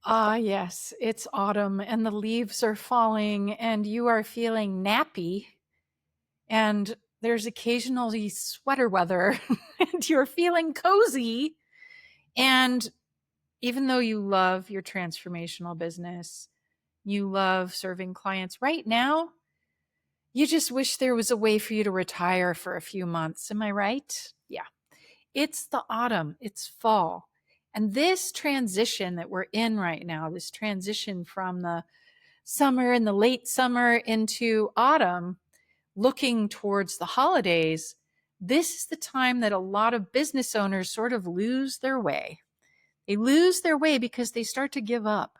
Ah, yes, it's autumn and the leaves are falling and you are feeling nappy and there's occasionally sweater weather and you're feeling cozy. And even though you love your transformational business, you love serving clients right now, you just wish there was a way for you to retire for a few months. Am I right? Yeah. It's the autumn, it's fall. And this transition that we're in right now, this transition from the summer and the late summer into autumn, looking towards the holidays, this is the time that a lot of business owners sort of lose their way. They lose their way because they start to give up.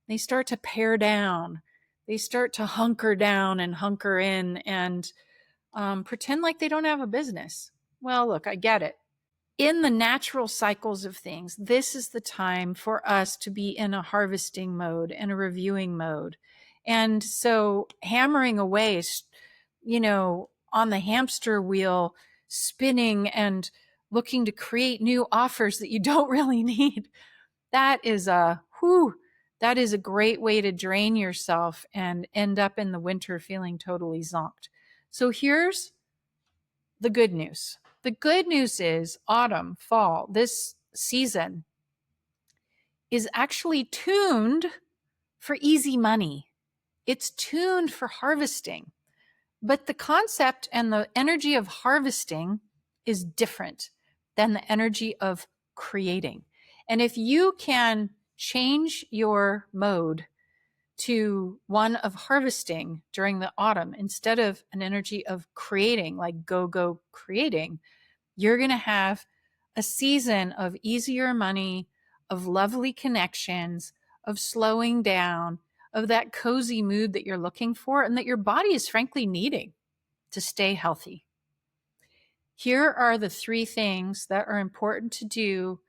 They start to pare down. They start to hunker down and hunker in and pretend like they don't have a business. Well, look, I get it. In the natural cycles of things, this is the time for us to be in a harvesting mode and a reviewing mode. And so hammering away, on the hamster wheel, spinning and looking to create new offers that you don't really need, that is a great way to drain yourself and end up in the winter feeling totally zonked. So here's the good news. The good news is autumn, fall, this season is actually tuned for easy money. It's tuned for harvesting. But the concept and the energy of harvesting is different than the energy of creating. And if you can change your mode to one of harvesting during the autumn instead of an energy of creating, like go creating, you're going to have a season of easier money, of lovely connections, of slowing down, of that cozy mood that you're looking for and that your body is frankly needing to stay healthy. Here are the 3 things that are important to do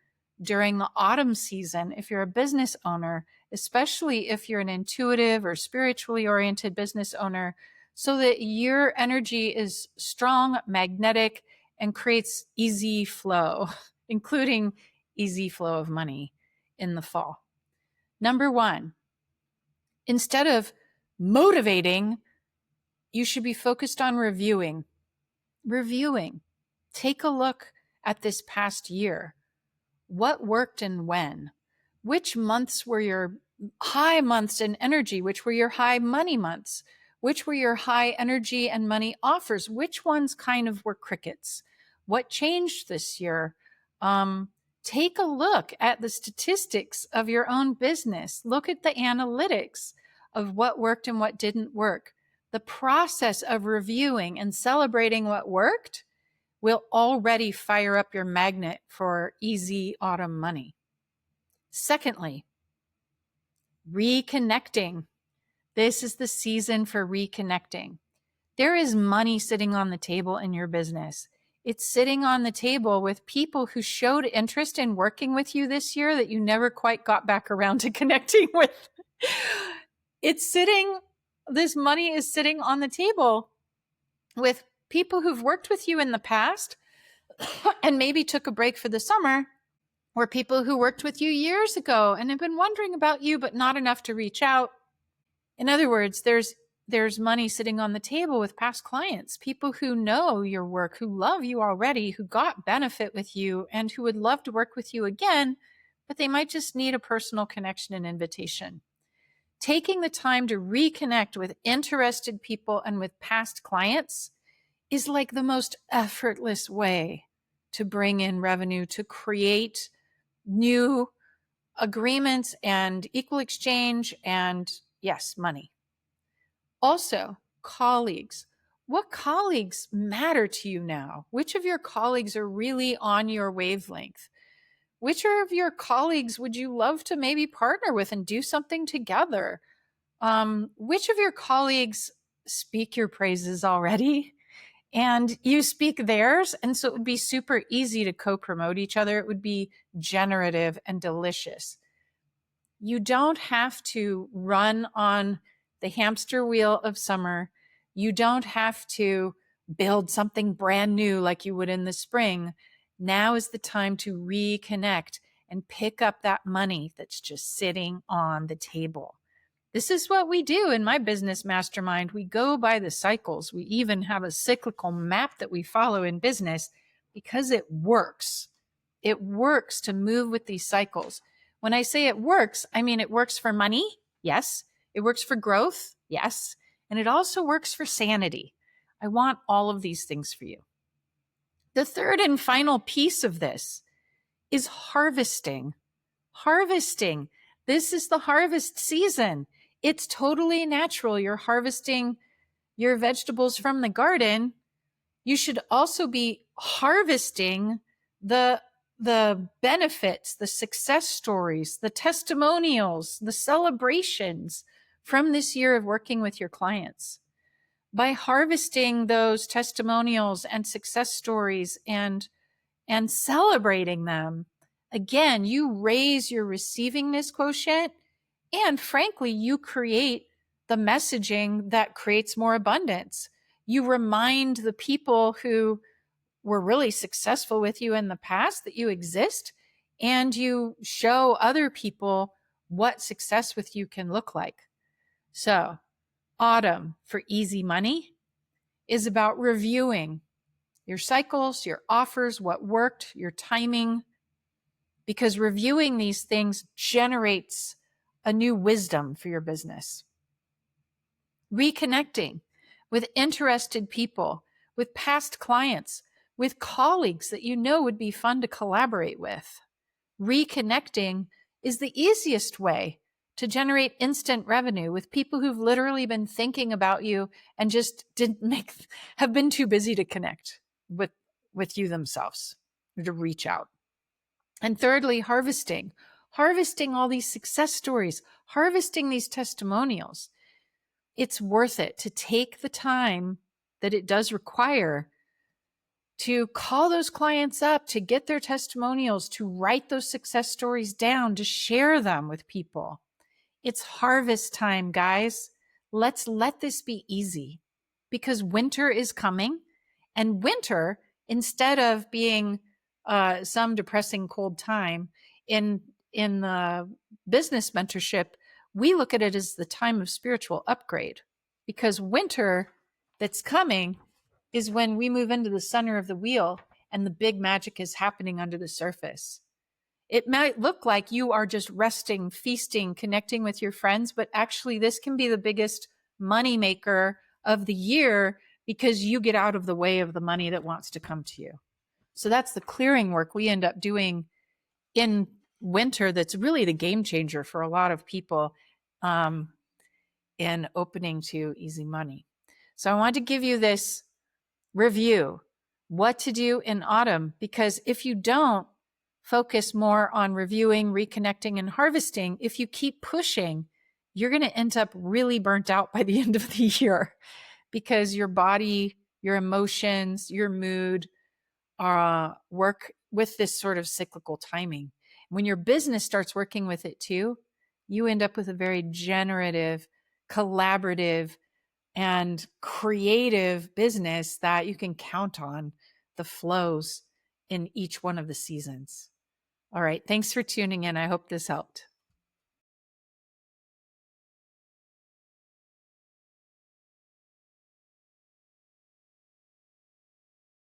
during the autumn season if you're a business owner, especially if you're an intuitive or spiritually oriented business owner, so that your energy is strong, magnetic, and creates easy flow, including easy flow of money in the fall. Number 1, instead of motivating, you should be focused on reviewing. Take a look at this past year. What worked and when? Which months were your high months in energy? Which were your high money months? Which were your high energy and money offers? Which ones kind of were crickets? What changed this year? Take a look at the statistics of your own business. Look at the analytics of what worked and what didn't work. The process of reviewing and celebrating what worked will already fire up your magnet for easy autumn money. Secondly, reconnecting. This is the season for reconnecting. There is money sitting on the table in your business. It's sitting on the table with people who showed interest in working with you this year that you never quite got back around to connecting with. This money is sitting on the table with people who've worked with you in the past and maybe took a break for the summer, or people who worked with you years ago and have been wondering about you, but not enough to reach out. In other words, there's money sitting on the table with past clients, people who know your work, who love you already, who got benefit with you, and who would love to work with you again, but they might just need a personal connection and invitation. Taking the time to reconnect with interested people and with past clients is like the most effortless way to bring in revenue, to create new agreements and equal exchange and, yes, money. Also, colleagues. What colleagues matter to you now? Which of your colleagues are really on your wavelength? Which of your colleagues would you love to maybe partner with and do something together? Which of your colleagues speak your praises already? And you speak theirs. And so it would be super easy to co-promote each other. It would be generative and delicious. You don't have to run on the hamster wheel of summer. You don't have to build something brand new like you would in the spring. Now is the time to reconnect and pick up that money that's just sitting on the table. This is what we do in my business mastermind. We go by the cycles. We even have a cyclical map that we follow in business because it works. It works to move with these cycles. When I say it works, I mean it works for money. Yes. It works for growth. Yes. And it also works for sanity. I want all of these things for you. The third and final piece of this is harvesting. Harvesting. This is the harvest season. It's totally natural. You're harvesting your vegetables from the garden. You should also be harvesting the benefits, the success stories, the testimonials, the celebrations from this year of working with your clients. By harvesting those testimonials and success stories and celebrating them, again, you raise your receivingness quotient, and frankly, you create the messaging that creates more abundance. You remind the people who were really successful with you in the past that you exist, and you show other people what success with you can look like. So, autumn for easy money is about reviewing your cycles, your offers, what worked, your timing, because reviewing these things generates a new wisdom for your business. Reconnecting with interested people, with past clients, with colleagues that you know would be fun to collaborate with. Reconnecting is the easiest way to generate instant revenue with people who've literally been thinking about you and just have been too busy to connect with you themselves or to reach out. And thirdly, harvesting all these success stories, harvesting these testimonials. It's worth it to take the time that it does require to call those clients up, to get their testimonials, to write those success stories down, to share them with people. It's harvest time, guys. Let's let this be easy because winter is coming, and winter, instead of being some depressing cold time in the business mentorship, we look at it as the time of spiritual upgrade, because winter that's coming is when we move into the center of the wheel and the big magic is happening under the surface. It might look like you are just resting, feasting, connecting with your friends, but actually this can be the biggest money maker of the year because you get out of the way of the money that wants to come to you. So that's the clearing work we end up doing in winter that's really the game changer for a lot of people in opening to easy money. So I want to give you this review, what to do in autumn, because if you don't focus more on reviewing, reconnecting, and harvesting, if you keep pushing, you're going to end up really burnt out by the end of the year because your body, your emotions, your mood work with this sort of cyclical timing. When your business starts working with it too, you end up with a very generative, collaborative, and creative business that you can count on the flows in each one of the seasons. All right. Thanks for tuning in. I hope this helped.